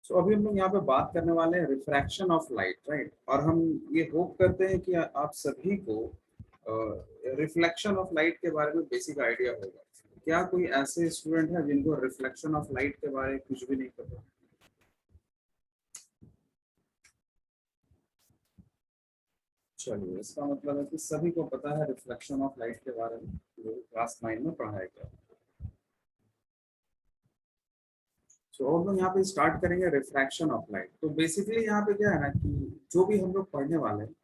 सो अभी हम लोग यहाँ पे बात करने वाले हैं रिफ्रैक्शन ऑफ लाइट, राइट। और हम ये होप करते हैं कि आप सभी को रिफ्लेक्शन ऑफ लाइट के बारे में बेसिक आइडिया होगा। क्या कोई ऐसे स्टूडेंट है जिनको रिफ्लेक्शन ऑफ लाइट के बारे में कुछ भी नहीं पता? चलिए, इसका मतलब है कि सभी को पता है रिफ्लेक्शन ऑफ लाइट के बारे में, जो क्लास 9 में पढ़ाया गया। तो हम लोग यहाँ पे स्टार्ट करेंगे रिफ्रैक्शन ऑफ लाइट। तो बेसिकली यहाँ पे क्या है ना कि जो भी हम लोग पढ़ने वाले हैं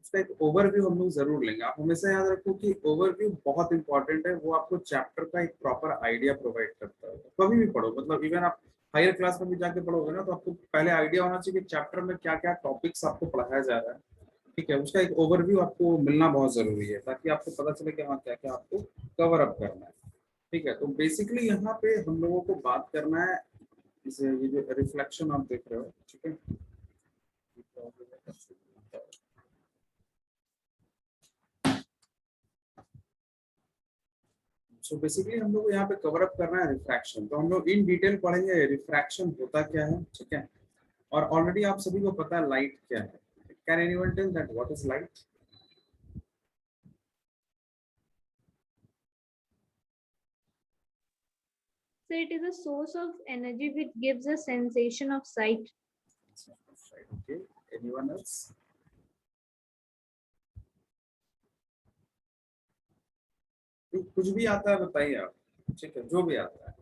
उसका एक ओवरव्यू हम लोग जरूर लेंगे। आप हमेशा याद रखो कि ओवरव्यू बहुत इंपॉर्टेंट है, वो आपको चैप्टर का एक प्रॉपर आइडिया प्रोवाइड करता है। कभी भी पढ़ो, मतलब इवन आप हायर क्लास में भी जाके पढ़ोगे ना, तो आपको पहले आइडिया होना चाहिए कि चैप्टर में क्या क्या टॉपिक्स आपको पढ़ाया जा रहा है। ठीक है, उसका एक ओवरव्यू आपको मिलना बहुत जरूरी है, ताकि आपको पता चले कि हाँ क्या क्या आपको कवर अप करना है। ठीक है, तो बेसिकली यहाँ पे हम लोगों को बात करना है इसे, ये जो रिफ्लेक्शन आप देख रहे हो, ठीक है। सो बेसिकली हम लोग को यहाँ पे कवर अप करना है रिफ्रैक्शन। तो हम लोग इन डिटेल पढ़ेंगे रिफ्रैक्शन होता क्या है, ठीक है। और ऑलरेडी आप सभी को पता है लाइट क्या है। Can anyone tell that what is light? So it is a source of energy which gives a sensation of sight. Okay, anyone else? कुछ भी आता है बताइए आप, ठीक है, जो भी आता है।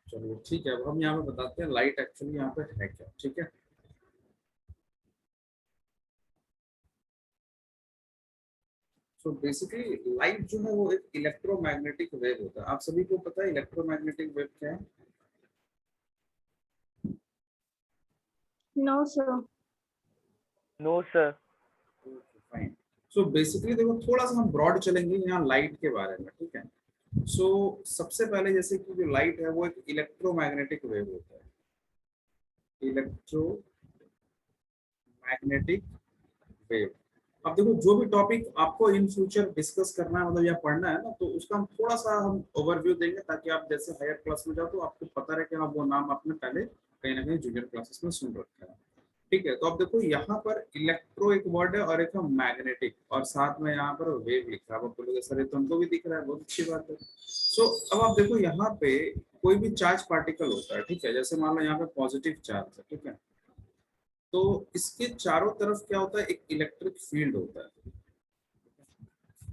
चलिए ठीक है, अब हम यहाँ पे बताते हैं लाइट एक्चुअली यहाँ पे है क्या, ठीक है। सो बेसिकली लाइट जो है वो एक इलेक्ट्रोमैग्नेटिक वेव होता है। आप सभी को पता है इलेक्ट्रोमैग्नेटिक वेव क्या है? No, sir. No sir. Fine. So basically देखो, थोड़ा सा हम ब्रॉड चलेंगे यहाँ लाइट के बारे में, ठीक है। सो सबसे पहले जैसे कि जो लाइट है वो एक इलेक्ट्रोमैग्नेटिक वेव होता है। Electromagnetic wave. अब देखो, जो भी टॉपिक आपको इन फ्यूचर डिस्कस करना है, मतलब या पढ़ना है ना, तो उसका हम थोड़ा सा हम ओवरव्यू देंगे, ताकि आप जैसे हायर क्लास में जाओ तो आपको पता रहे कि हाँ वो नाम आपने पहले कहीं ना कहीं जूनियर क्लासेस में सुन रखा है। ठीक है, तो अब देखो यहाँ पर इलेक्ट्रो एक वर्ड है और एक है मैग्नेटिक, और साथ में यहाँ पर वेव लिखा है। आप बोलोगे सर ये तो हमको भी दिख रहा है, बहुत अच्छी बात है। सो अब आप देखो यहाँ पे कोई भी चार्ज पार्टिकल होता है, ठीक है, जैसे मान लो यहाँ पे पॉजिटिव चार्ज है, ठीक है। तो इसके चारों तरफ क्या होता है, एक इलेक्ट्रिक फील्ड होता है।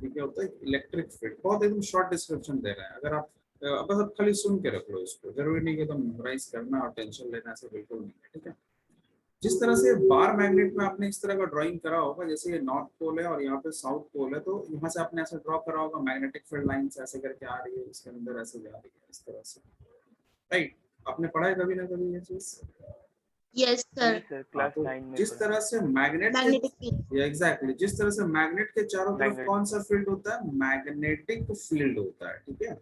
ये क्या होता है, इलेक्ट्रिक फील्ड। बहुत एकदम शॉर्ट डिस्क्रिप्शन दे रहे हैं, अगर आप बस आप खाली सुन के रख लो इसको, जरूरी नहीं कि तुम मेमोराइज करना और टेंशन लेना, ऐसा बिल्कुल नहीं है, ठीक है। जिस तरह से बार मैग्नेट में आपने इस तरह का ड्राइंग करा होगा, जैसे ये नॉर्थ पोल है और यहाँ पे साउथ पोल है, तो यहाँ से आपने ऐसा ड्रॉ करा होगा, मैग्नेटिक फील्ड लाइंस ऐसे करके आ रही है, इसके अंदर ऐसे जा रही है, इस तरह से, राइट। आपने पढ़ा है कभी ना कभी ये चीज? Yes sir. सर क्लास तो 9 में जिस पढ़ा। तरह से मैग्नेट मैग्नेटिक के, फील्ड। एग्जैक्टली जिस तरह से मैग्नेट के चारों तरफ Magnet. कौन सा फील्ड होता है, मैग्नेटिक फील्ड होता है, ठीक है।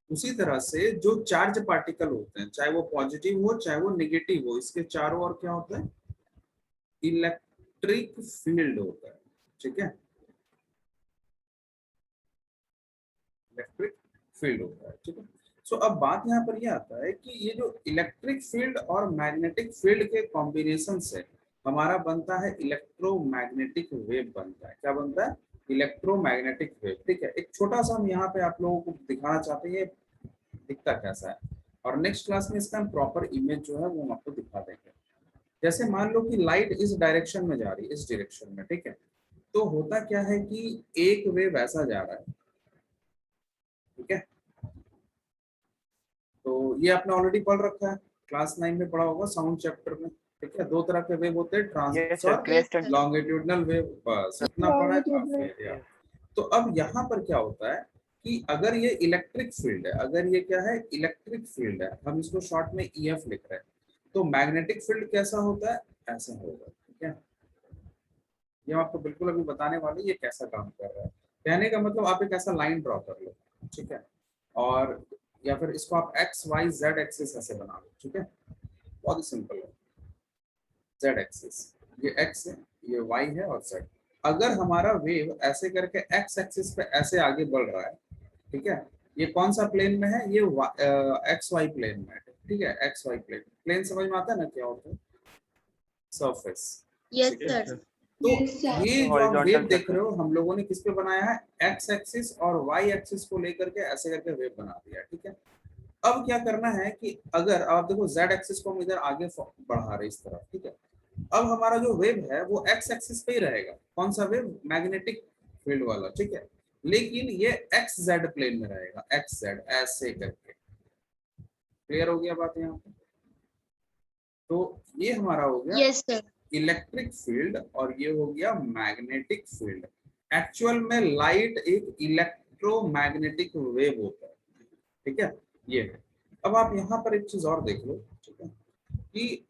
उसी तरह से जो चार्ज पार्टिकल होते हैं, चाहे वो पॉजिटिव हो चाहे वो नेगेटिव हो, इसके चारों ओर क्या होता है, इलेक्ट्रिक फील्ड होता है, ठीक है। इलेक्ट्रिक फील्ड होता है, ठीक है। सो अब बात यहाँ पर यह आता है कि ये जो इलेक्ट्रिक फील्ड और मैग्नेटिक फील्ड के कॉम्बिनेशन से हमारा बनता है इलेक्ट्रोमैग्नेटिक वेव बनता है। क्या बनता है? इलेक्ट्रोमैग्नेटिक वेव, ठीक है। एक छोटा सा हम यहाँ पे आप लोगों को दिखाना चाहते हैं दिखता कैसा है, और नेक्स्ट क्लास में इसका हम प्रॉपर इमेज जो है वो हम आपको दिखा देंगे। जैसे मान लो कि लाइट इस डायरेक्शन में जा रही है, इस डायरेक्शन में, ठीक है। तो होता क्या है कि एक वेव ऐसा जा रहा है, ठीक है। तो ये आपने ऑलरेडी पढ़ रखा है, क्लास 9 में पढ़ा होगा साउंड चैप्टर में, ठीक है। दो तरह के वेव होते हैं, Yes ट्रांसवर्स sir. और Crest and लॉन्गिट्यूडनल वेव, बस इतना पढ़ा है, काफी है यार। yes. तो अब यहाँ पर क्या होता है कि अगर ये इलेक्ट्रिक फील्ड है, अगर ये क्या है, इलेक्ट्रिक फील्ड है, हम इसको शॉर्ट में ईएफ लिख रहे हैं, तो मैग्नेटिक फील्ड कैसा होता है, ऐसा होगा, ठीक है। ये हम आपको बिल्कुल अभी बताने वाले ये कैसा काम कर रहा है। कहने का मतलब आप एक ऐसा लाइन ड्रॉ कर लो, ठीक है, और या फिर इसको आप एक्स वाई जेड एक्सिस ऐसे बना लो, ठीक है। बहुत ही सिंपल है। जेड एक्सिस, ये एक्स है, ये वाई है और जेड। अगर हमारा वेव ऐसे करके एक्स एक्सिस पे ऐसे आगे बढ़ रहा है, ठीक है, ये कौन सा प्लेन में है, ये एक्स वाई प्लेन में है, ठीक है, एक्स वाई प्लेन। प्लेन समझ में आता है ना क्या होता है, सरफेस। Yes, ठीक है, sir. तो ये जो आप वेव Horizontal देख रहे हो surface. हम लोगों ने किस पे बनाया है, एक्स एक्सिस और वाई एक्सिस को लेकर के ऐसे करके वेव बना दिया, ठीक है। अब क्या करना है कि अगर आप देखो जेड एक्सिस को हम इधर आगे बढ़ा रहे इस तरफ, ठीक है, अब हमारा जो वेव है वो एक्स एक्सिस पे ही रहेगा। कौन सा वेव, मैग्नेटिक फील्ड वाला, ठीक है, लेकिन ये एक्स जेड प्लेन में रहेगा, एक्स जेड ऐसे करके। क्लियर हो गया बात यहाँ पे? तो ये हमारा हो गया Yes, sir. इलेक्ट्रिक फील्ड और ये हो गया मैग्नेटिक फील्ड। एक्चुअल में लाइट एक इलेक्ट्रोमैग्नेटिक वेव होता है, ठीक है, ये है। अब आप यहाँ पर एक चीज और देख लो, ठीक है, कि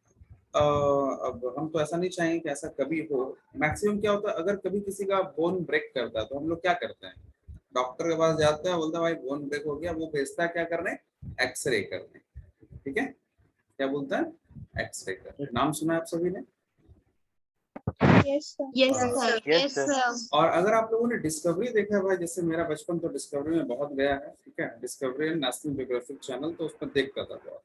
अब हम तो ऐसा नहीं चाहेंगे कि ऐसा कभी हो। मैक्सिमम क्या होता है, अगर कभी किसी का बोन ब्रेक करता है तो हम लोग क्या करते हैं, डॉक्टर के पास जाते हैं, बोलता है भाई बोन ब्रेक हो गया, वो भेजता है क्या करने, एक्सरे करने, ठीक है, क्या बोलता है, एक्सरे करने। नाम सुना है आप सभी ने? Yes, sir. Yes, हाँ। sir. Yes, Yes, sir. sir. और अगर आप लोगों ने डिस्कवरी देखा है भाई, जैसे मेरा बचपन तो डिस्कवरी में बहुत गया है, ठीक है, डिस्कवरी नेशनल ज्योग्राफिक चैनल, तो उस पर देखता था बहुत,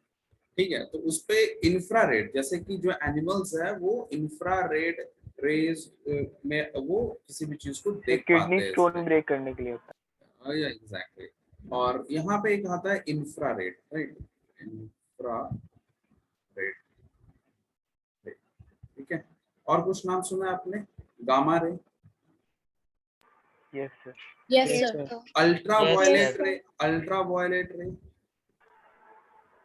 ठीक है। तो उस पे इंफ्रारेड, जैसे कि जो एनिमल्स है वो इंफ्रारेड रेज में वो किसी भी चीज को देख किडनी पाते हैं स्टोन ब्रेक करने के लिए होता एग्जैक्टली। और यहाँ पे एक आता है इंफ्रारेड, राइट, इंफ्रारेड, ठीक है। और कुछ नाम सुना है आपने, गामा रे, है. Yes, sir. Yes, Yes, sir. sir. Ultra Yes, violet sir. Ray, ultra violet ray,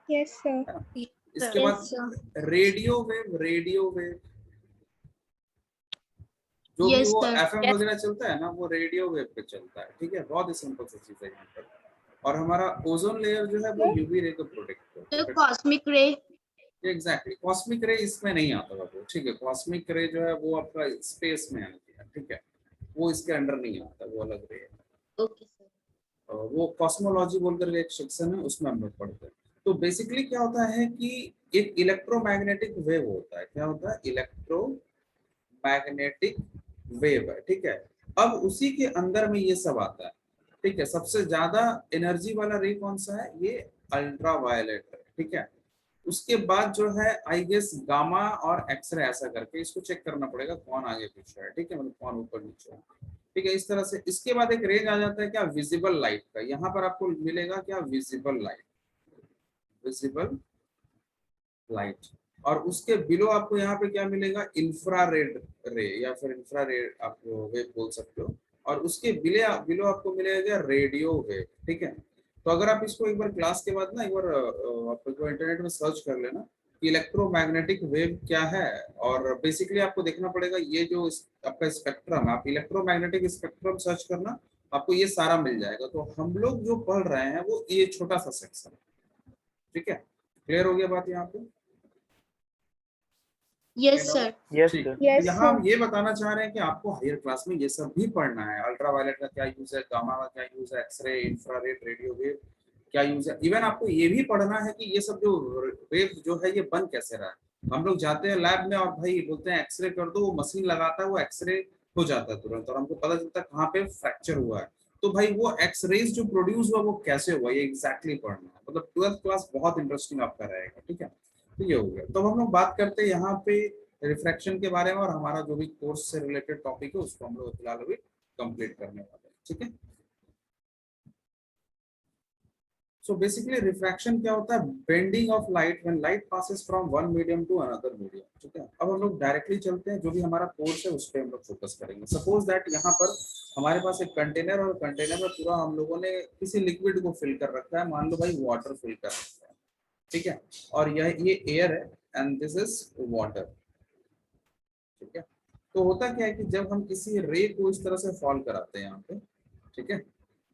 Yes, sir. है ना? इसके Yes, बाद sir. Radio wave, radio wave जो भी Yes, वो sir. एफएम वगैरह चलता है ना, वो रेडियो वेव पे चलता है, ठीक है, बहुत ही सिंपल सी चीज है यहाँ पर। और हमारा ओजोन लेयर जो है वो यूवी रे को प्रोटेक्ट The करता cosmic ray. है। एग्जैक्टली, कॉस्मिक रे इसमें नहीं आता बाबू, ठीक है, कॉस्मिक रे जो है वो आपका स्पेस में आती है, ठीक है, वो इसके अंडर नहीं आता, वो अलग रे है। Okay, sir. वो कॉस्मोलॉजी बोलकर एक सेक्शन है, उसमें हम लोग पढ़ते हैं। तो बेसिकली क्या होता है कि एक इलेक्ट्रोमैग्नेटिक वेव होता है, क्या होता है, इलेक्ट्रोमैग्नेटिक वेव है, ठीक है। अब उसी के अंदर में ये सब आता है, ठीक है। सबसे ज्यादा एनर्जी वाला रे कौन सा है, ये अल्ट्रा वायलेट है, ठीक है। उसके बाद जो है आई गेस गामा और एक्सरे, ऐसा करके इसको चेक करना पड़ेगा कौन आगे पीछे है, ठीक है, मतलब कौन ऊपर नीचे है, ठीक है, इस तरह से। इसके बाद एक रेंज आ जाता है क्या, विजिबल लाइट का। यहाँ पर आपको मिलेगा क्या, विजिबल लाइट, विजिबल लाइट। और उसके बिलो आपको यहाँ पे क्या मिलेगा, इंफ्रारेड रे, या फिर इंफ्रारेड आप वेव बोल सकते हो। और उसके बिलो आपको मिलेगा रेडियो वेव, ठीक है। तो अगर आप इसको एक बार क्लास के बाद ना एक बार आप इंटरनेट में सर्च कर लेना कि इलेक्ट्रोमैग्नेटिक वेव क्या है, और बेसिकली आपको देखना पड़ेगा ये जो आपका स्पेक्ट्रम है, आप इलेक्ट्रोमैग्नेटिक स्पेक्ट्रम सर्च करना, आपको ये सारा मिल जाएगा। तो हम लोग जो पढ़ रहे हैं वो ये छोटा सा सेक्शन है, ठीक है। क्लियर हो गया बात यहाँ पे? Yes, sir. Yes, ठीक, sir. तो Yes, यहाँ हम sir. ये बताना चाह रहे हैं कि आपको हायर क्लास में ये सब भी पढ़ना है। अल्ट्रावायलेट का क्या यूज है, गामा का क्या यूज है, एक्सरे, इंफ्रारेड, रेडियो वेव क्या यूज है। इवन आपको ये भी पढ़ना है कि ये सब जो वेव जो है ये बन कैसे रहा है। हम लोग जाते हैं लैब में और भाई बोलते हैं एक्सरे कर दो, वो मशीन लगाता है, वो एक्सरे हो जाता है तुरंत, और हमको पता चलता है कहाँ पे फ्रैक्चर हुआ है। तो भाई वो एक्सरेज जो प्रोड्यूस हुआ वो कैसे हुआ, ये एग्जैक्टली पढ़ना है। मतलब 12th क्लास बहुत इंटरेस्टिंग आपका रहेगा, ठीक है। तो ये हो गया। तो हम लोग बात करते हैं यहाँ पे रिफ्रैक्शन के बारे में, और हमारा जो भी कोर्स से रिलेटेड टॉपिक है उसको हम लोग फिलहाल अभी कंप्लीट करने वाले हैं, ठीक है। सो बेसिकली रिफ्रैक्शन क्या होता है, bending of light when light passes from one medium to another medium, ठीक है। अब हम लोग डायरेक्टली चलते हैं, जो भी हमारा कोर्स है उस पर हम लोग फोकस करेंगे। सपोज दैट यहाँ पर हमारे पास एक कंटेनर, और कंटेनर में पूरा हम लोगों ने किसी लिक्विड को फिल कर रखा है, मान लो भाई वाटर फिल कर रखा है, ठीक है, और ये एयर है एंड दिस इज वाटर, ठीक है। तो होता क्या है कि जब हम किसी रे को इस तरह से फॉल कराते हैं यहाँ पे, ठीक है,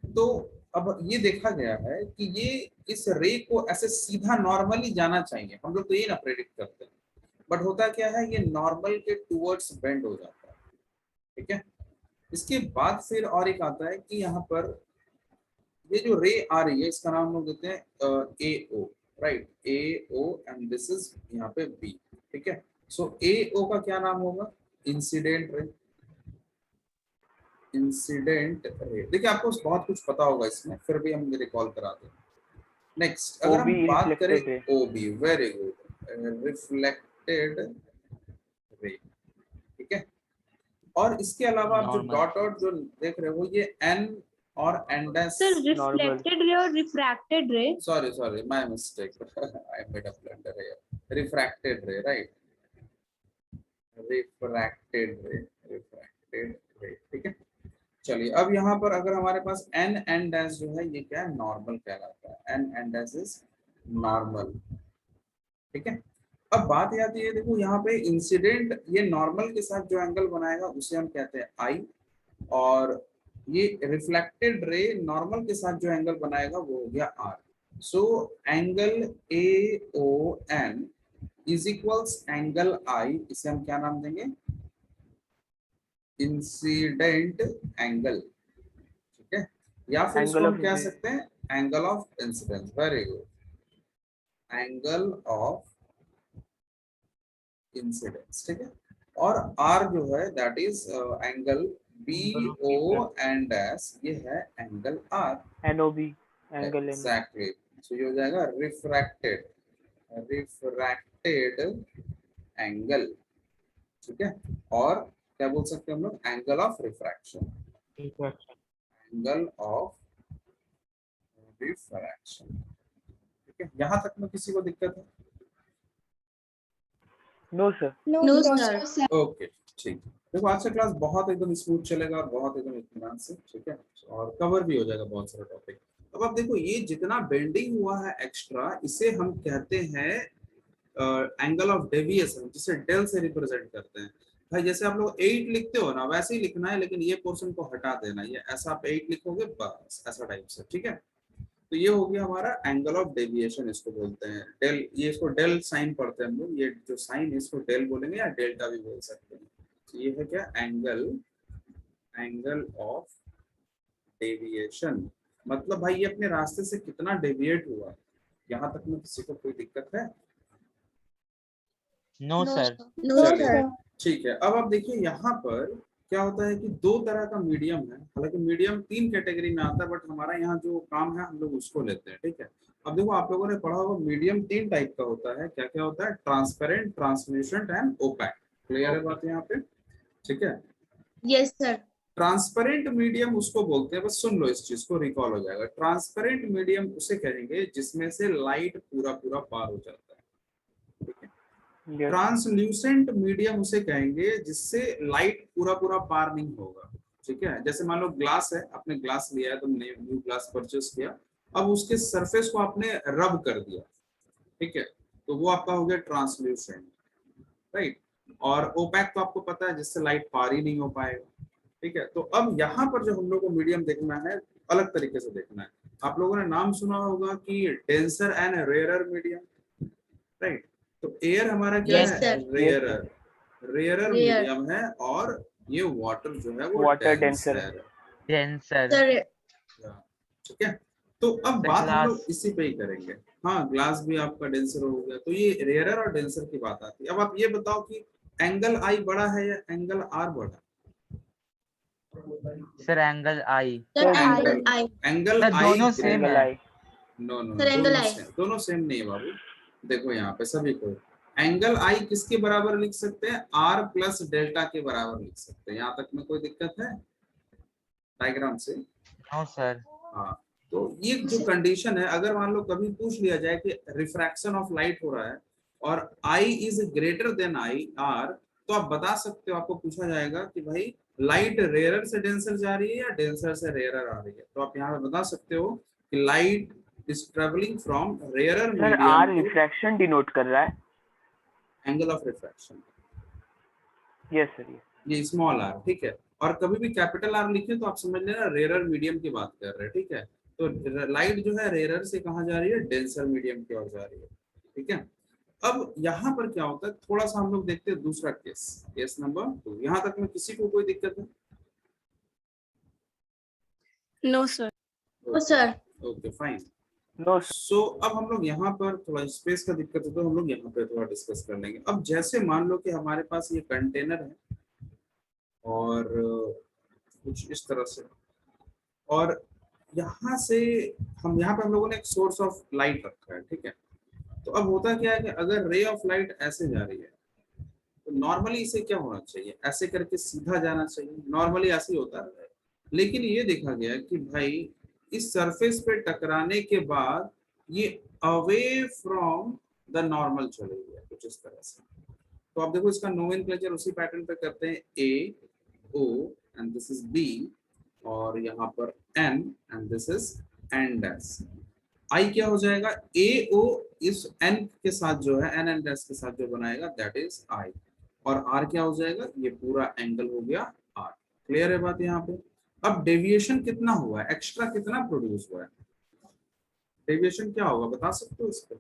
तो अब ये देखा गया है कि ये इस रे को ऐसे सीधा नॉर्मली जाना चाहिए, हम लोग तो ये ना प्रेडिक्ट करते हैं, बट होता क्या है ये नॉर्मल के टूवर्ड्स बेंड हो जाता है, ठीक है। इसके बाद फिर और एक आता है कि यहाँ पर ये जो रे आ रही है इसका नाम हम लोग देते हैं AO, right, A O and this is यहाँ पे बी, ठीक है। सो ए ओ का क्या नाम होगा? Incident ray, incident ray. देखिए आपको बहुत कुछ पता होगा इसमें, फिर भी हम रिकॉल कराते हैं। नेक्स्ट अगर हम OB बात करें reflected ray. ओबी, वेरी गुड, रिफ्लेक्टेड रे, ठीक है। और इसके अलावा आप जो Normal. डॉट डॉट जो देख रहे हो ये एन और N dash, Sir, Normal. reflected ray or refracted ray? sorry my mistake, I made a blunder here. Refracted ray, right, refracted ray, ठीक है। चलिए अब यहाँ पर अगर हमारे पास एन एन डैश जो है ये क्या है? नॉर्मल कहलाता है, N N dash is normal, ठीक है। अब बात ये आती है, देखो यहाँ पे इंसिडेंट ये नॉर्मल के साथ जो एंगल बनाएगा उसे हम कहते हैं आई, और ये रिफ्लेक्टेड रे नॉर्मल के साथ जो एंगल बनाएगा वो हो गया R. So angle A O N is equals angle I, इसे हम क्या नाम देंगे? इंसिडेंट एंगल, ठीक है। या फिर इसको Angle हम of कह incidence. सकते हैं angle of incidence, very good, angle of incidence, ठीक है। और आर जो है that is angle B O and S, ये है angle R, NOB. Angle NOB. Exactly. So ये हो जाएगा रिफ्रैक्टेड, रिफ्रैक्टेड एंगल, ठीक है। और क्या बोल सकते हैं हम लोग? Angle of refraction, angle of refraction, ठीक है। यहाँ तक में किसी को दिक्कत है? No, sir. No, sir. Okay, ठीक। देखो आज का क्लास बहुत एकदम स्मूथ चलेगा और बहुत एकदम इत्मीनान से, ठीक है, और कवर भी हो जाएगा बहुत सारा टॉपिक। अब आप देखो ये जितना बेंडिंग हुआ है एक्स्ट्रा, इसे हम कहते हैं एंगल ऑफ डेविएशन, जिसे डेल से रिप्रेजेंट करते हैं। भाई जैसे आप लोग 8 लिखते हो ना, वैसे ही लिखना है, लेकिन ये पोर्शन को हटा देना, ये ऐसा आप 8 लिखोगे बस ऐसा टाइप से, ठीक है। तो ये हो गया हमारा एंगल ऑफ डेविएशन, इसको बोलते हैं डेल, ये इसको डेल साइन पढ़ते हैं हम लोग, ये जो साइन है इसको डेल बोलेंगे या डेल्टा भी बोल सकते हैं। तो ये है क्या? एंगल, एंगल ऑफ डेविएशन, मतलब भाई ये अपने रास्ते से कितना डेविएट हुआ। यहाँ तक में किसी को कोई दिक्कत है? No, sir. No, चलिए, sir. ठीक है। अब आप देखिए यहाँ पर क्या होता है कि दो तरह का मीडियम है, हालांकि मीडियम 3 कैटेगरी में आता है, बट हमारा यहाँ जो काम है हम लोग उसको लेते हैं, ठीक है। अब देखो आप लोगों ने पढ़ा होगा मीडियम 3 टाइप का होता है, क्या क्या होता है? Transparent, translucent and opaque. Clear है बात यहाँ पे? ठीक है। Yes, sir. ट्रांसपेरेंट मीडियम उसको बोलते हैं, बस सुन लो इस चीज को, रिकॉल हो जाएगा। ट्रांसपेरेंट मीडियम उसे कहेंगे जिसमें से लाइट पूरा पूरा पार हो जाता है, ठीक है। Yes. ट्रांसल्यूसेंट मीडियम उसे कहेंगे जिससे लाइट पूरा पूरा पार नहीं होगा, ठीक है। जैसे मान लो ग्लास है, आपने ग्लास लिया है, तुमने न्यू ग्लास परचेस किया, अब उसके सरफेस को आपने रब कर दिया, ठीक है, तो वो आपका हो गया ट्रांसल्यूसेंट, राइट। और ओपैक तो आपको पता है जिससे लाइट पार ही नहीं हो पाएगा, ठीक है। तो अब यहाँ पर जो हम लोग को मीडियम देखना है, अलग तरीके से देखना है। आप लोगों ने नाम सुना होगा कि denser and rarer medium, right. तो एयर हमारा क्या Yes, है? sir. Rarer, rarer Rare. Medium है, और ये वाटर जो है वो Water डेंसर denser. है, Denser. Sir. ठीक है। तो अब The बात हम glass. लोग इसी पे ही करेंगे। हाँ, ग्लास भी आपका डेंसर हो गया, तो ये रेयरर और डेंसर की बात आती है। अब आप ये बताओ कि एंगल आई बड़ा है या एंगल आर बड़ा? Sir, angle I. Sir, angle angle I. Angle Sir, I दोनों same Angle है. I. No no, Sir, angle I. दोनों सेम नहीं है बाबू। देखो यहाँ पे सभी को एंगल आई किसके बराबर लिख सकते हैं? आर प्लस डेल्टा के बराबर लिख सकते हैं। यहाँ तक में कोई दिक्कत है डायग्राम से? No, sir. हाँ, तो ये जो कंडीशन है, अगर मान लो कभी पूछ लिया जाए कि रिफ्रैक्शन ऑफ लाइट हो रहा है और I is greater than I R, तो आप बता सकते हो, आपको पूछा जाएगा कि भाई लाइट रेयरर से डेंसर जा रही है या डेंसर से रेयरर आ रही है, तो आप यहाँ पे बता सकते हो कि light is travelling from rarer Sir, R medium to refraction denote कर रहा है. Angle of refraction, Yes, sir. Yes. ये स्मॉल आर, ठीक है। और कभी भी कैपिटल आर लिखे तो आप समझ लेना रेयरर मीडियम की बात कर रहे हैं, ठीक है। तो लाइट जो है रेयरर से कहाँ जा रही है? डेंसर मीडियम की ओर जा रही है, ठीक है। अब यहाँ पर क्या होता है, थोड़ा सा हम लोग देखते हैं दूसरा केस, केस नंबर 2। यहाँ तक में किसी को कोई दिक्कत है? No, sir. No, sir. Okay fine. No, sir. सो अब हम लोग यहाँ पर थोड़ा स्पेस का दिक्कत है तो हम लोग यहाँ पे थोड़ा डिस्कस कर लेंगे। अब जैसे मान लो कि हमारे पास ये कंटेनर है और कुछ इस तरह से, और यहाँ से यहाँ पे हम लोगों ने एक सोर्स ऑफ लाइट रखा है, ठीक है। तो अब होता क्या है कि अगर रे ऑफ लाइट ऐसे जा रही है तो नॉर्मली इसे क्या होना चाहिए, ऐसे करके सीधा जाना चाहिए, नॉर्मली ऐसे ही होता है। लेकिन ये देखा गया कि भाई इस सरफेस पे टकराने के बाद ये अवे फ्रॉम द नॉर्मल चले गया कुछ इस तरह से। तो आप देखो इसका नोमेनक्लेचर उसी पैटर्न पे करते हैं, A O and this is B, और यहाँ पर N and this is N dash. I क्या हो जाएगा, ए ओ इस एन के साथ जो है एन एन डैश के साथ जो बनाएगा दैट इज आई, और आर क्या हो जाएगा, ये पूरा एंगल हो गया आर। क्लियर है बात यहाँ पे। अब डेविएशन कितना हुआ है, एक्स्ट्रा कितना प्रोड्यूस हुआ है, डेविएशन क्या होगा बता सकते हो इस पर?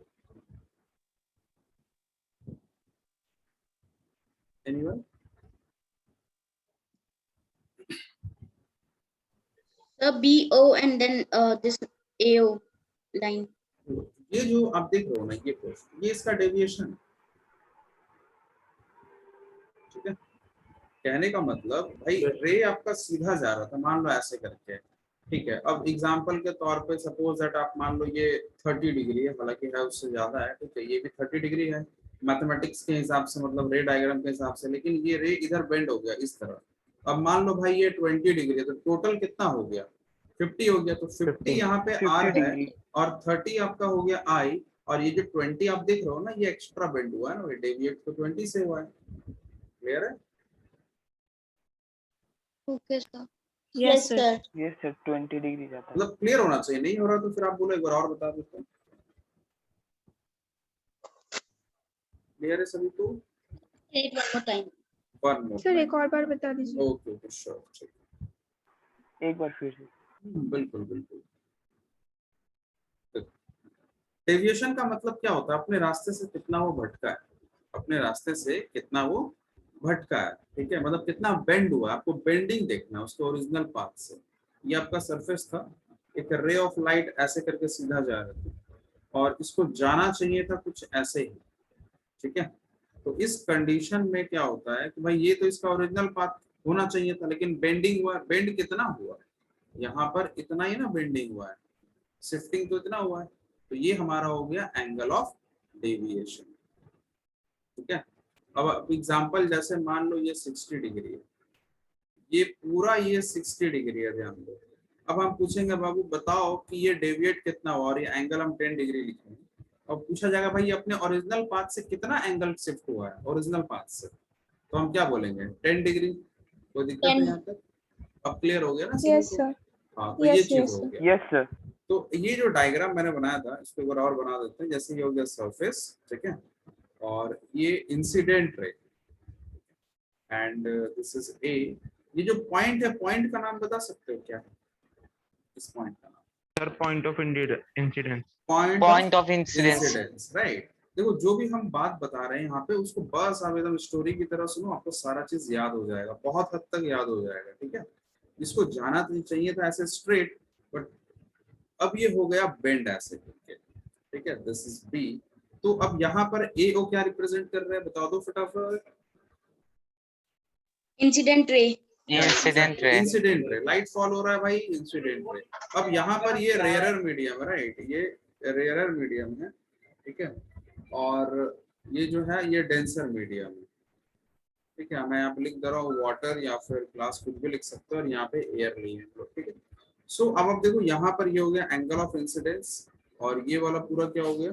Anyone? The BO and then this AO line. ये जो आप देख रहे हो ना, ये पोस्ट, ये इसका डेविएशन, ठीक है। कहने का मतलब भाई रे आपका सीधा जा रहा था, मान लो ऐसे करके, ठीक है। अब एग्जांपल के तौर पे सपोज दैट आप मान लो ये 30 डिग्री है, हालांकि है उससे ज्यादा है, ठीक है, ये भी 30 डिग्री है मैथमेटिक्स के हिसाब से, मतलब रे डायग्राम के हिसाब से, लेकिन ये रे इधर बेंड हो गया इस तरह। अब मान लो भाई ये 20 डिग्री है, तो टोटल कितना हो गया, 50 हो गया। तो 50 यहाँ पे 50 आर है डिग्री। और 30 आपका हो गया आई, और ये जो 20 आप देख रहे हो ना, ये एक्स्ट्रा बेंड हुआ है ना, ये डेविएट तो 20 से हुआ है। क्लियर है? Okay, sir. Yes, sir. Yes, sir. 20 degree जाता है। मतलब क्लियर होना चाहिए, नहीं हो रहा तो फिर आप बोलो एक बार और बता देते हैं। क्लियर है सभी को? Say it one more time. One more sir एक और बार बता दीजिए। ओके ओके श्योर, ठीक। एक बार फिर से। बिल्कुल बिल्कुल। डेविएशन का मतलब क्या होता है, अपने रास्ते से कितना वो भटका है, अपने रास्ते से कितना वो भटका है, ठीक है, मतलब कितना बेंड हुआ, आपको बेंडिंग देखना है उसके ओरिजिनल पाथ से। ये आपका सरफेस था, एक रे ऑफ लाइट ऐसे करके सीधा जा रहा था और इसको जाना चाहिए था कुछ ऐसे ही, ठीक है। तो इस कंडीशन में क्या होता है कि भाई ये तो इसका ओरिजिनल पाथ होना चाहिए था, लेकिन बेंडिंग हुआ। बेंड कितना हुआ है यहाँ पर, इतना ही ना बेंडिंग हुआ है, शिफ्टिंग तो इतना हुआ है, तो ये हमारा हो गया एंगल ऑफ डेविएशन, ठीक है। अब एग्जांपल जैसे मान लो ये 60 डिग्री है, ये पूरा ये 60 डिग्री है, ध्यान दो। अब हम पूछेंगे बाबू बताओ कि ये डेविएट कितना हुआ, और ये एंगल हम 10 डिग्री लिखेंगे। अब पूछा जाएगा भाई अपने ओरिजिनल पाथ से कितना एंगल शिफ्ट हुआ है, ओरिजिनल पाथ से, तो हम क्या बोलेंगे 10 डिग्री। कोई दिक्कत है यहाँ तक? अब क्लियर हो गया ना सभी यस को? सर। हाँ, तो ये Yes, चीज yes, हो sir. गया। Yes sir. तो ये जो डायग्राम मैंने बनाया था इसको एक बार और बना देते हैं। जैसे ये हो गया सरफेस, ठीक है, और ये incident ray and this is a. ये जो पॉइंट है, पॉइंट का नाम बता सकते हो क्या है इस पॉइंट का नाम? Sir point of incidence. Point of incidence. Incidence, right. देखो जो भी हम बात बता रहे हैं यहाँ पे उसको बस आप एकदम स्टोरी की तरह सुनो, आपको सारा चीज याद हो जाएगा, बहुत हद तक याद हो जाएगा, ठीक है। इसको जाना तो चाहिए था ऐसे स्ट्रेट, बट अब ये हो गया बेंड ऐसे करके, ठीक है, दिस इज बी। तो अब यहाँ पर ए ओ क्या रिप्रेजेंट कर रहा है बता दो फटाफट। Incident ray. Incident ray. Incident ray, light fall हो रहा है भाई, इंसिडेंट रे। अब यहाँ पर ये रेयरर मीडियम है, राइट, ये रेयरर मीडियम है, ठीक है, और ये जो है ये डेंसर मीडियम है, ठीक है। मैं यहाँ पे लिख दे रहा हूँ वाटर या फिर ग्लास, कुछ भी लिख सकते हो, और यहाँ पे एयर नहीं है, ठीक है। सो अब आप देखो यहाँ पर ये हो गया एंगल ऑफ इंसिडेंस, और ये वाला पूरा क्या हो गया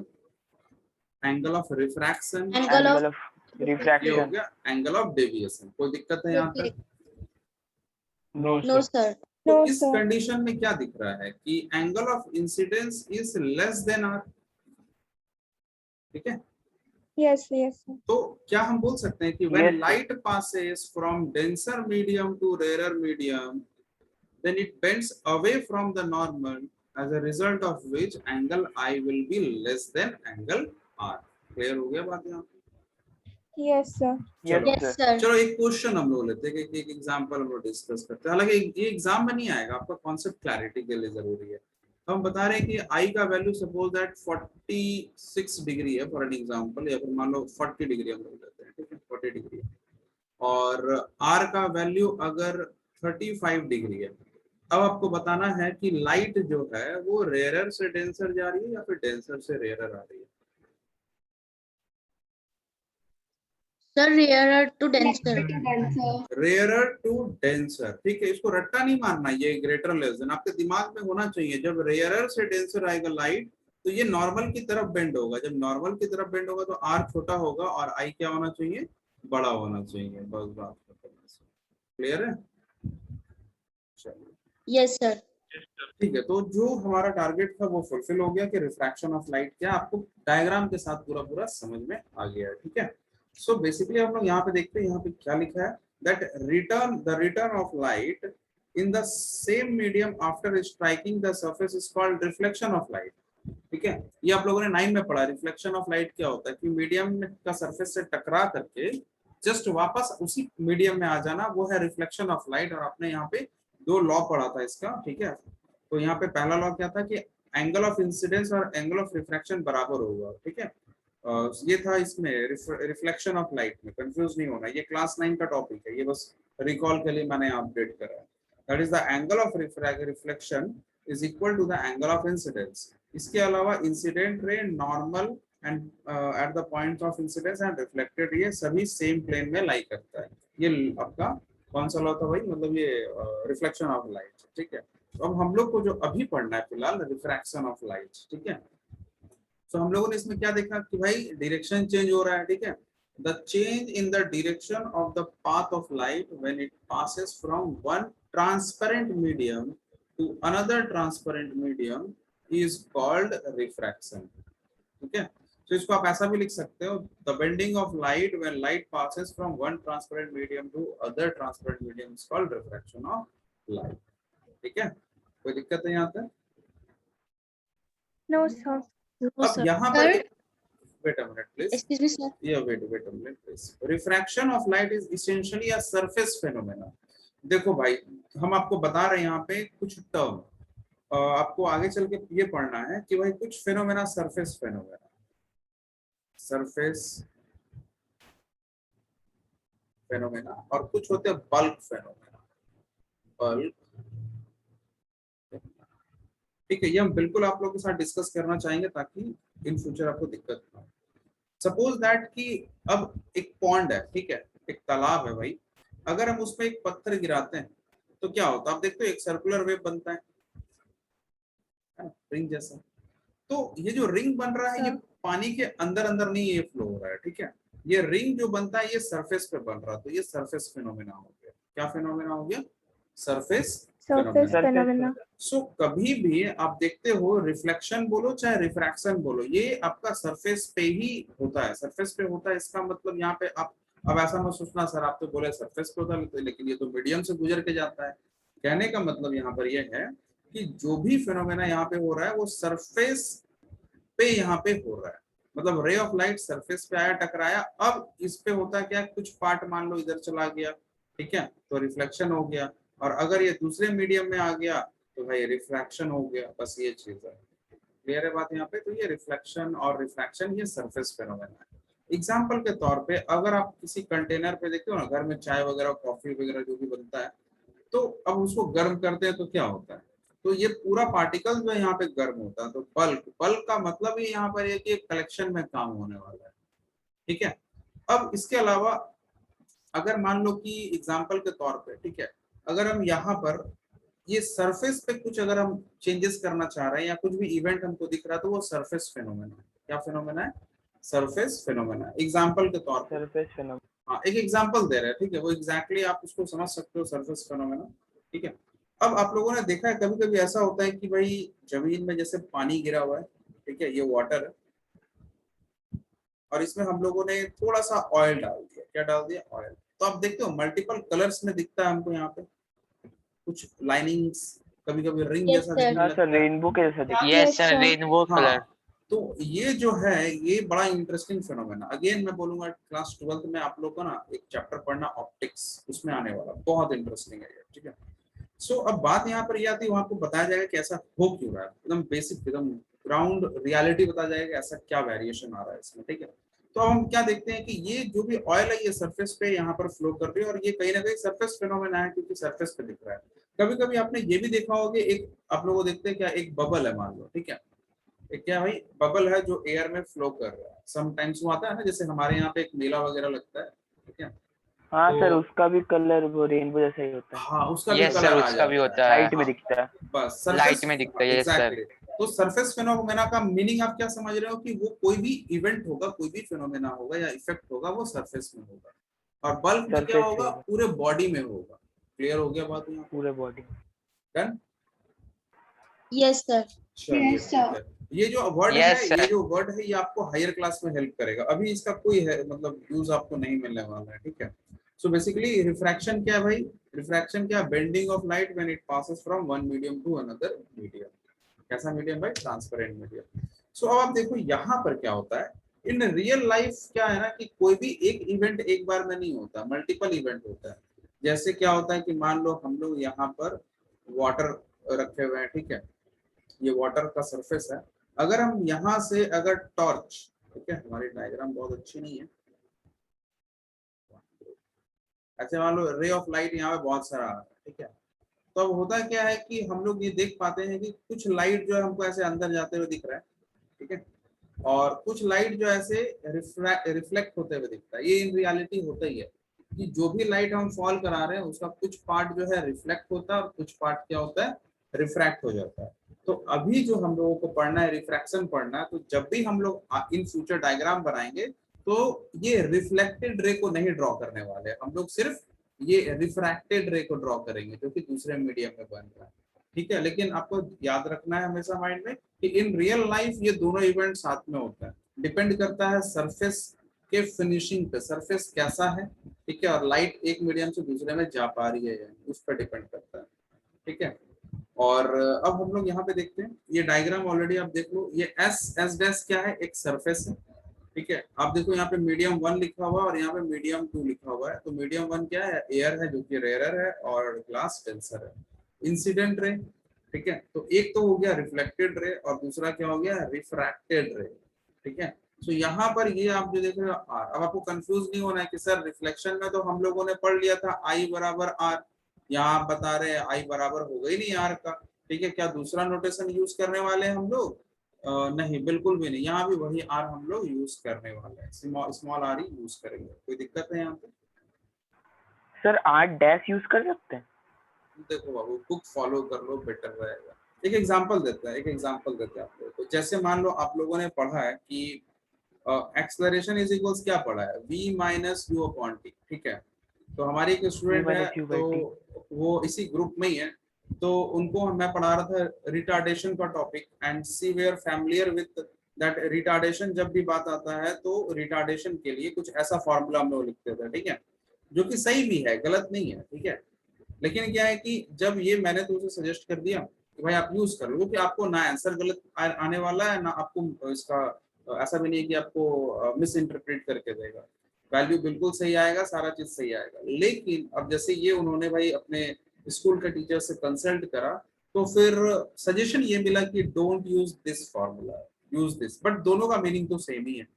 angle of refraction, Angle of angle of ये हो रिफ्रैक्शन। गया एंगल ऑफ डेविएशन। कोई दिक्कत है यहाँ तक? No no sir. sir. तो इस कंडीशन में क्या दिख रहा है कि angle of incidence is less than R, ठीक है। Yes, yes, sir. तो क्या हम बोल सकते हैं कि Yes, when sir. light passes from denser medium to rarer medium, then it bends away from the normal, as a result of which angle I will be less than angle R. Clear हो गया बात यहाँ पे? Yes, sir. Yes Yes sir. sir. चलो एक question हम लोग लेते हैं कि एक एग्जांपल हम लोग डिस्कस करते हैं। हालांकि ये एग्जाम में नहीं आएगा, आपका कॉन्सेप्ट क्लैरिटी के लिए जरूरी है। हम बता रहे हैं कि आई का वैल्यू सपोज दैट 46 डिग्री है फॉर एन एग्जांपल, या फिर मान लो 40 डिग्री हम लोग लेते हैं, ठीक है 40 डिग्री, और आर का वैल्यू अगर 35 डिग्री है। अब आपको बताना है कि लाइट जो है वो रेयरर से डेंसर जा रही है या फिर डेंसर से रेयरर आ रही है। Sir, rarer to denser. Rarer to denser, ठीक है, इसको रट्टा नहीं मारना, ये ग्रेटर लेस देन आपके दिमाग में होना चाहिए। जब रेयरर से डेंसर आएगा लाइट तो ये नॉर्मल की तरफ बेंड होगा, जब नॉर्मल की तरफ बेंड होगा तो आर छोटा होगा और आई क्या होना चाहिए, बड़ा होना चाहिए। बस बात क्लियर है? चलिए Yes, sir. ठीक है, तो जो हमारा टारगेट था वो फुलफिल हो गया कि रिफ्रैक्शन ऑफ लाइट क्या, आपको डायग्राम के साथ पूरा पूरा समझ में आ गया है, ठीक है। सो बेसिकली हम लोग यहाँ पे देखते हैं, यहाँ पे क्या लिखा है, that return of light in the same medium after striking the surface is called reflection of light, ठीक है। ये आप लोगों ने 9 में पढ़ा, रिफ्लेक्शन ऑफ लाइट क्या होता है कि मीडियम का सरफेस से टकरा करके जस्ट वापस उसी मीडियम में आ जाना, वो है रिफ्लेक्शन ऑफ लाइट। और आपने यहाँ पे 2 लॉ पढ़ा था इसका, ठीक है। तो यहाँ पे पहला लॉ क्या था कि एंगल ऑफ इंसिडेंस और एंगल ऑफ रिफ्रैक्शन बराबर होगा, ठीक है। ये था इसमें रिफ्लेक्शन ऑफ लाइट में, कंफ्यूज नहीं होना, ये क्लास 9 का टॉपिक है, ये बस रिकॉल के लिए मैंने अपडेट करा है। That is the angle of reflection is equal to the angle of incidence. इसके अलावा incident ray, normal and at the point of incidence and reflected, ये सभी सेम प्लेन में लाई करता है। ये आपका कौन सा लॉ था भाई, मतलब ये रिफ्लेक्शन ऑफ लाइट, ठीक है। तो अब हम लोग को जो अभी पढ़ना है फिलहाल रिफ्रैक्शन ऑफ लाइट, ठीक है। तो हम लोगों ने इसमें क्या देखा कि भाई डायरेक्शन चेंज हो रहा है, ठीक है। The change in the direction of the path of light when it passes from one transparent medium to another transparent medium is called refraction, ठीक है। तो इसको आप ऐसा भी लिख सकते हो, the bending of light when light passes from one transparent medium to other transparent medium is called refraction of light, ठीक है। कोई दिक्कत नहीं आता? No, sir. अब यहाँ पर Sir? wait a minute please, Excuse me, sir. yeah wait a minute please, refraction of light is essentially a surface phenomena। देखो भाई, हम आपको बता रहे हैं यहाँ पे कुछ टर्म, आपको आगे चल के ये पढ़ना है कि भाई कुछ phenomena surface phenomena, surface phenomena, और कुछ होते हैं बल्क फेनोमेना, बल्क, ठीक है। ये हम बिल्कुल आप लोगों के साथ डिस्कस करना चाहेंगे ताकि इन फ्यूचर आपको दिक्कत ना हो। सपोज दैट कि अब एक पॉन्ड है, ठीक है, एक तालाब है भाई, अगर हम उसमें एक पत्थर गिराते हैं तो क्या होता है, आप देखते हो एक सर्कुलर वेव बनता है रिंग जैसा। तो ये जो रिंग बन रहा है ये पानी के अंदर अंदर नहीं ये फ्लो हो रहा है, ठीक है। ये रिंग जो बनता है ये सरफेस पे बन रहा है, तो ये सरफेस फेनोमेना हो गया। क्या फेनोमेना हो गया? Surface Surface phenomena. सो कभी भी आप देखते हो रिफ्लेक्शन बोलो चाहे रिफ्रैक्शन बोलो, ये आपका सरफेस पे ही होता है, सरफेस पे होता है। इसका मतलब यहाँ पे आप अब ऐसा मत सोचना सर आप तो बोले सरफेस पे होता है, लेकिन ये तो मीडियम से गुजर के जाता है। कहने का मतलब यहाँ पर ये है कि जो भी फेनोमेना यहाँ पे हो रहा है वो सरफेस पे यहाँ पे हो रहा है, मतलब रे ऑफ लाइट सरफेस पे आया, टकराया, अब इस पे होता क्या, कुछ पार्ट मान लो इधर चला गया, ठीक है, तो रिफ्लेक्शन हो गया। और अगर ये दूसरे मीडियम में आ गया तो भाई रिफ्रैक्शन हो गया। बस ये चीज है, क्लियर है बात यहाँ पे। तो ये रिफ्लेक्शन और रिफ्रैक्शन ये सरफेस फेनोमेना है। एग्जाम्पल के तौर पे अगर आप किसी कंटेनर पे देखते हो ना, घर में चाय वगैरह कॉफी वगैरह जो भी बनता है, तो अब उसको गर्म करते हैं तो क्या होता है, तो ये पूरा पार्टिकल जो है यहाँ पे गर्म होता है। तो बल्क, बल्क का मतलब ही यहाँ पर एक कलेक्शन में काम होने वाला है, ठीक है। अब इसके अलावा अगर मान लो कि एग्जाम्पल के तौर पे, ठीक है, अगर हम यहाँ पर ये सरफेस पे कुछ अगर हम चेंजेस करना चाह रहे हैं या कुछ भी इवेंट हमको दिख रहा है तो वो सरफेस फेनोमेना है। क्या फेनोमेना है? Surface phenomena. एग्जाम्पल के तौर पे सरफेस फेनोमेना, हाँ एक एग्जाम्पल दे रहे हैं, ठीक है, वो एग्जैक्टली आप उसको समझ सकते हो, सरफेस फेनोमेना, ठीक है। अब आप लोगों ने देखा है कभी कभी ऐसा होता है कि भाई जमीन में जैसे पानी गिरा हुआ है, ठीक है, ये वाटर है और इसमें हम लोगों ने थोड़ा सा ऑयल डाल दिया। क्या डाल दिया? ऑयल। तो आप देखते हो मल्टीपल कलर्स में दिखता है हमको यहाँ पे, कुछ लाइनिंग्स, कभी कभी रिंग Yes, जैसा sir. दिखने हाँ लगता सर है। रेनबो के जैसा दिखता Yes, Yes, sir. sir. Rainbow color. हाँ, तो ये जो है ये बड़ा इंटरेस्टिंग फेनोमेना। अगेन मैं बोलूंगा क्लास 12th में आप लोग को ना एक चैप्टर पढ़ना ऑप्टिक्स, उसमें आने वाला, बहुत इंटरेस्टिंग है ये, ठीक है। सो अब बात यहाँ पर ये आती है, वहां आपको बताया जाएगा कि ऐसा हो क्यों रहा है, एकदम बेसिक एकदम ग्राउंड रियलिटी बताया जाएगा ऐसा क्या वेरिएशन आ रहा है इसमें, ठीक है। तो अब हम क्या देखते हैं कि ये जो भी ऑयल है ये सरफेस पे यहाँ पर फ्लो कर रही है और ये कहीं ना कहीं सरफेस फिनोमेना है क्योंकि सरफेस पे दिख रहा है। कभी कभी आपने ये भी देखा होगा, एक आप लोगों को देखते हैं क्या, एक बबल है मान लो, ठीक है, एक क्या भाई बबल है जो एयर में फ्लो कर रहा है। समटाइम्स वो आता है ना, जैसे हमारे यहाँ पे एक मेला वगैरह लगता है, ठीक है। हाँ तो सर, उसका भी कलर वो रेनबो जैसा ही होता है, हाँ उसका भी यस कलर सर, आ उसका भी जाता होता है, लाइट में दिखता है। बस सरफेस लाइट में दिखता है, यस सर। एग्जैक्टली। तो सरफेस फिनोमेना का मीनिंग आप क्या समझ रहे हो कि वो कोई भी इवेंट होगा, कोई भी फिनोमेना होगा या इफेक्ट होगा वो सरफेस में होगा, और बल्क में क्या सरफेस होगा, पे पूरे बॉडी में होगा। क्लियर हो गया बात यहाँ पूरे बॉडी। पर? Yes, sir. चलिए ठीक है। ये जो वर्ड Yes, है, sir. ये जो वर्ड है ये आपको हायर क्लास में हेल्प करेगा, अभी इसका कोई है मतलब यूज आपको नहीं मिलने वाला है, ठीक है। सो बेसिकली रिफ्रैक्शन क्या है भाई, रिफ्रैक्शन क्या, bending of light when it passes from one medium to another medium. कैसा मीडियम भाई, ट्रांसपेरेंट मीडियम। सो अब आप देखो यहाँ पर क्या होता है, इन रियल लाइफ क्या है ना कि कोई भी एक इवेंट एक बार में नहीं होता, मल्टीपल इवेंट होता है। जैसे क्या होता है कि मान लो हम लोग यहाँ पर वाटर रखे हुए हैं, ठीक है, ये वाटर का सरफेस है। अगर हम यहाँ से अगर टॉर्च, ठीक है, हमारी डायग्राम बहुत अच्छी नहीं है, ऐसे मान लो रे ऑफ लाइट यहाँ पे बहुत सारा आ रहा है, ठीक है। तो अब होता क्या है कि हम लोग ये देख पाते हैं कि कुछ लाइट जो है हमको ऐसे अंदर जाते हुए दिख रहा है, ठीक है, और कुछ लाइट जो ऐसे रिफ्लेक्ट होते हुए दिखता है। ये इन रियलिटी होता ही है कि जो भी लाइट हम फॉल करा रहे हैं उसका कुछ पार्ट जो है रिफ्लेक्ट होता है और कुछ पार्ट क्या होता है, रिफ्रैक्ट हो जाता है। तो अभी जो हम लोगों को पढ़ना है, रिफ्रैक्शन पढ़ना है, तो जब भी हम लोग इन फ्यूचर डायग्राम बनाएंगे तो ये रिफ्लेक्टेड रे को नहीं ड्रॉ करने वाले, हम लोग सिर्फ ये रिफ्रैक्टेड रे को ड्रॉ करेंगे जो कि दूसरे मीडियम में बन रहा है, ठीक है। लेकिन आपको याद रखना है हमेशा माइंड में कि इन रियल लाइफ ये दोनों इवेंट साथ में होता है, डिपेंड करता है सरफेस के फिनिशिंग पे, सरफेस कैसा है, ठीक है, और लाइट एक मीडियम से दूसरे में जा पा रही है या उस पर डिपेंड करता है, ठीक है। और अब हम लोग यहाँ पे देखते हैं, ये डायग्राम ऑलरेडी आप देख लो, ये एस डैश क्या है, एक सरफेस है, ठीक है। आप देखो यहाँ पे मीडियम 1 लिखा हुआ है और यहाँ पे मीडियम 2 लिखा हुआ है। तो मीडियम 1 क्या है, एयर है जो कि रेयरर है और ग्लास डेंसर है। इंसिडेंट रे, ठीक है, तो एक तो हो गया रिफ्लेक्टेड रे और दूसरा क्या हो गया, रिफ्रैक्टेड रे, ठीक है। तो यहाँ पर ये आप जो देख रहे हो आर, अब आपको कंफ्यूज नहीं होना है कि सर रिफ्लेक्शन में तो हम लोगों ने पढ़ लिया था आई बराबर आर, यहाँ आप बता रहे हैं आई बराबर हो गई नहीं आर का, ठीक है। क्या दूसरा नोटेशन यूज करने वाले हैं हम लोग? नहीं, बिल्कुल भी नहीं, यहाँ भी वही आर हम लोग यूज करने वाले हैं, स्मॉल आर ही यूज करेंगे। कोई दिक्कत है यहाँ पे? सर आर डैश यूज कर सकते हैं? देखो बाबू, बुक फॉलो कर लो, बेटर रहेगा। एक एग्जांपल देते हैं, आप लोगों को। जैसे मान लो आप लोगों ने पढ़ा है कि एक्सेलरेशन इज इक्वल्स क्या पढ़ा है, v minus you upon T, ठीक है। तो हमारी एक स्टूडेंट है तो वो इसी ग्रुप में ही है, तो उनको मैं पढ़ा रहा था रिटार्डेशन का topic, and see where familiar with that retardation. जब भी बात आता है तो रिटार्डेशन के लिए कुछ ऐसा फॉर्मूला हम लोग लिखते थे, ठीक है, जो कि सही भी है, गलत नहीं है, ठीक है। लेकिन क्या है कि जब ये मैंने तो उसे सजेस्ट कर दिया कि भाई आप यूज कर लो, क्योंकि आपको ना आंसर गलत आने वाला है, ना आपको इसका ऐसा भी नहीं है कि आपको मिस इंटरप्रेट करके देगा, वैल्यू बिल्कुल सही आएगा, सारा चीज सही आएगा। लेकिन अब जैसे ये उन्होंने भाई अपने स्कूल के टीचर से कंसल्ट करा, तो फिर सजेशन ये मिला कि don't use this formula, use this, but दोनों का मीनिंग तो सेम ही है,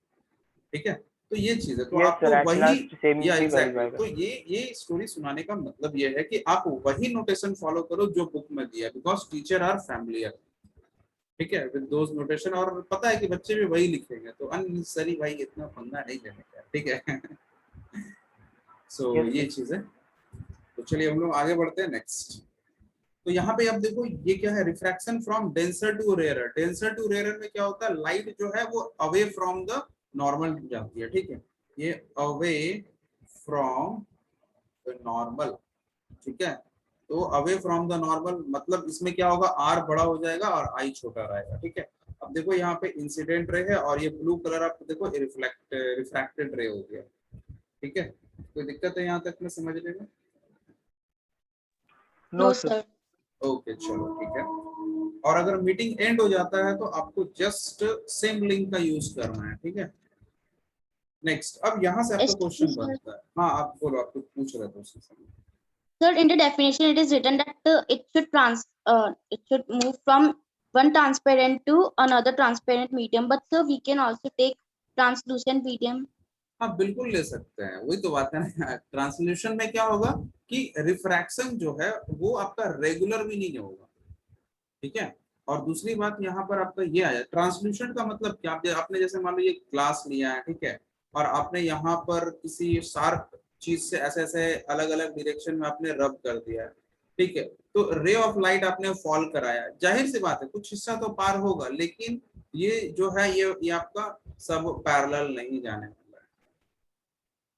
ठीक है। तो ये चीज है, तो आपको वही, या एग्जैक्टली, तो ये स्टोरी सुनाने का मतलब ये है कि आप वही नोटेशन फॉलो करो जो बुक में दिया है, बिकॉज टीचर आर फैमिलियर, ठीक है, विद दोस नोटेशन, और पता है कि बच्चे भी वही लिखेंगे, तो अननेसेसरी भाई इतना पंगा नहीं लेने का, ठीक है। सो ये चीज है। तो चलिए हम लोग आगे बढ़ते हैं नेक्स्ट। तो यहाँ पे आप देखो ये क्या है, refraction from denser to rarer. Denser to rarer में क्या होता है, लाइट जो है वो अवे फ्रॉम द नॉर्मल जाती है, ठीक है, ये अवे फ्रॉम द नॉर्मल, ठीक है। तो अवे फ्रॉम द नॉर्मल मतलब इसमें क्या होगा, आर बड़ा हो जाएगा और आई छोटा रहेगा, ठीक है। अब देखो यहाँ पे इंसिडेंट रे है और ये ब्लू कलर आप देखो रिफ्रैक्टेड रे हो गया, ठीक है। कोई दिक्कत है यहाँ तक में समझने में? No, sir. ओके चलो ठीक है। और अगर मीटिंग एंड हो जाता है तो आपको जस्ट सेम लिंक का यूज करना है, ठीक है। नेक्स्ट, अब यहाँ से आपका क्वेश्चन बनता है। हाँ आप बोलो, आप कुछ पूछ रहे थे उसके समय। Sir, in the definition, it is written that it should move from one transparent to another transparent medium. But sir, we can also take translucent medium. हाँ बिल्कुल ले सकते हैं, वही तो बात है ना। ट्रांसल्यूशन में क्या होगा कि रिफ्रैक्शन जो है वो आपका रेगुलर भी नहीं होगा, ठीक है। और दूसरी बात यहाँ पर आपका ये आया, ट्रांसल्यूशन का मतलब क्या, आपने जैसे मान लो ये ग्लास लिया है, ठीक है, और आपने यहाँ पर किसी शार्प चीज से ऐसे ऐसे अलग अलग डायरेक्शन में आपने रब कर दिया है, ठीक है, तो रे ऑफ लाइट आपने फॉल कराया, जाहिर सी बात है कुछ हिस्सा तो पार होगा, लेकिन ये जो है ये आपका सब पैरेलल नहीं जाने वाला है,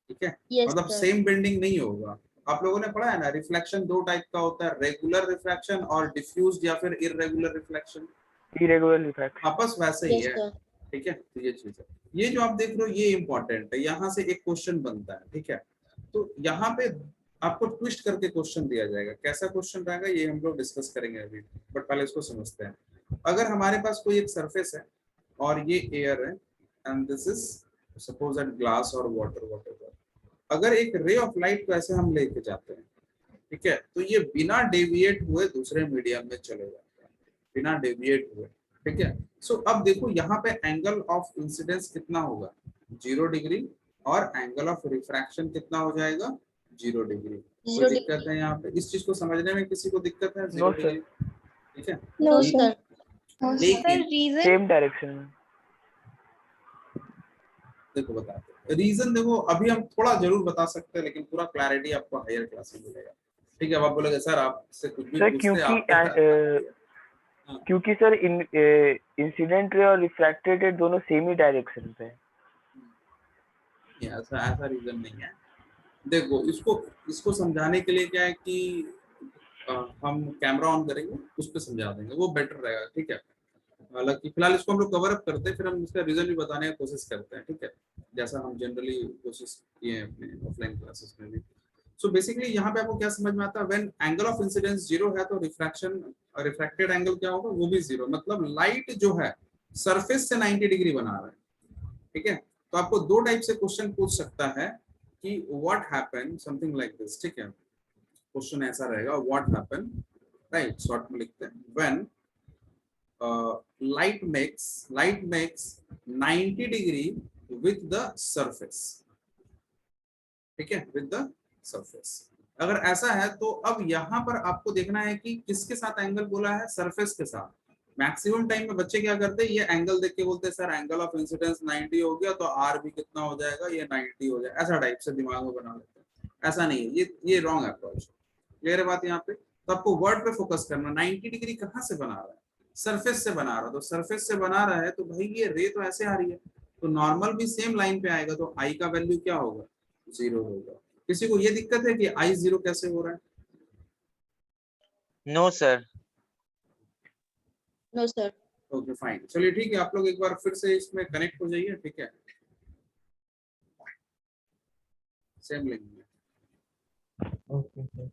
ठीक है। Yes, मतलब sir. सेम बेंडिंग नहीं होगा। आप लोगों ने पढ़ा है ना, रिफ्लेक्शन दो टाइप का होता है, रेगुलर रिफ्लेक्शन और डिफ्यूज्ड या फिर इररेगुलर रिफ्लेक्शन। irregular refraction. आपस वैसे ही Yes, है, sir. ठीक है। तो ये चीज है, ये जो आप देख रहे हो ये इंपॉर्टेंट है, यहाँ से एक क्वेश्चन बनता है, ठीक है। तो यहाँ पे आपको ट्विस्ट करके क्वेश्चन दिया जाएगा, कैसा क्वेश्चन रहेगा ये हम लोग डिस्कस करेंगे अभी, बट पहले इसको समझते हैं। अगर हमारे पास कोई एक सरफेस है और ये एयर है and this is suppose at glass और वाटर, वॉटर, अगर एक रे ऑफ लाइट को ऐसे हम लेके जाते हैं, ठीक है, तो ये बिना डेविएट हुए दूसरे मीडियम में चले जाते हैं, बिना डेविएट हुए, ठीक है। सो अब देखो यहाँ पे एंगल ऑफ इंसिडेंस कितना होगा, 0 डिग्री, और एंगल ऑफ रिफ्रैक्शन कितना हो जाएगा, 0 डिग्री। कोई 0 दिक्कत है यहाँ पे, इस चीज को समझने में किसी को दिक्कत है? 0 No, sir. डिग्री, ठीक है। No, ये- sir. Sir, लेकिन reason Same direction में. देखो बताते हैं रीजन, देखो अभी हम थोड़ा जरूर बता सकते हैं, लेकिन पूरा क्लैरिटी आपको हायर क्लास में मिलेगा, ठीक है। अब आप बोलोगे सर आपसे कुछ भी सर पूछते क्योंकि आप क्योंकि सर इंसिडेंट रे और रिफ्रैक्टेड रे दोनों सेम ही डायरेक्शन पे है. ऐसा ऐसा रीजन नहीं है। देखो इसको समझाने के लिए क्या है कि हम कैमरा ऑन करेंगे, उस पर समझा देंगे, वो बेटर रहेगा, ठीक है। हालांकि फिलहाल इसको हम लोग कवर अप करते हैं, फिर हम इसका रीजन भी बताने की कोशिश करते हैं, ठीक है, जैसा हम जनरली कोशिश किए हैं अपने ऑफलाइन क्लासेस में भी। सो बेसिकली यहाँ पे आपको क्या समझ में आता है, व्हेन एंगल ऑफ इंसिडेंस 0 है तो रिफ्रैक्टेड एंगल क्या होगा, वो भी 0, मतलब लाइट जो है सरफेस से 90 डिग्री बना रहा है, ठीक है। तो आपको दो टाइप से क्वेश्चन पूछ सकता है कि what happen, something like this, ठीक है। क्वेश्चन ऐसा रहेगा, व्हाट हैपन, राइट, शॉर्ट में लिखते हैं, when light makes 90 degree with the surface, ठीक है, with the surface। अगर ऐसा है तो अब यहाँ पर आपको देखना है कि किसके साथ एंगल बोला है, सरफेस के साथ। मैक्सिमम टाइम में बच्चे क्या करते हैं, ये एंगल देख के बोलते हैं सर एंगल ऑफ इंसिडेंस 90 हो गया तो आर भी कितना हो जाएगा, ये 90 हो जाएगा, ऐसा टाइप से दिमाग में बना लेते हैं। ऐसा नहीं है, ये रॉन्ग अप्रोच। क्लियर है बात यहाँ पे? तो आपको वर्ड पे फोकस करना, 90 डिग्री कहाँ से बना रहा है, सरफेस से बना रहा, तो सरफेस से बना रहा है तो भाई ये रे तो ऐसे आ रही है, तो नॉर्मल भी सेम लाइन पे आएगा, तो आई का वैल्यू क्या होगा, 0 होगा। किसी को ये दिक्कत है कि आई 0 कैसे हो रहा है? No, sir. No, sir. Okay fine, चलिए ठीक है, आप लोग एक बार फिर से इसमें कनेक्ट हो जाइए, ठीक है, सेम लिंक में। Okay, sir.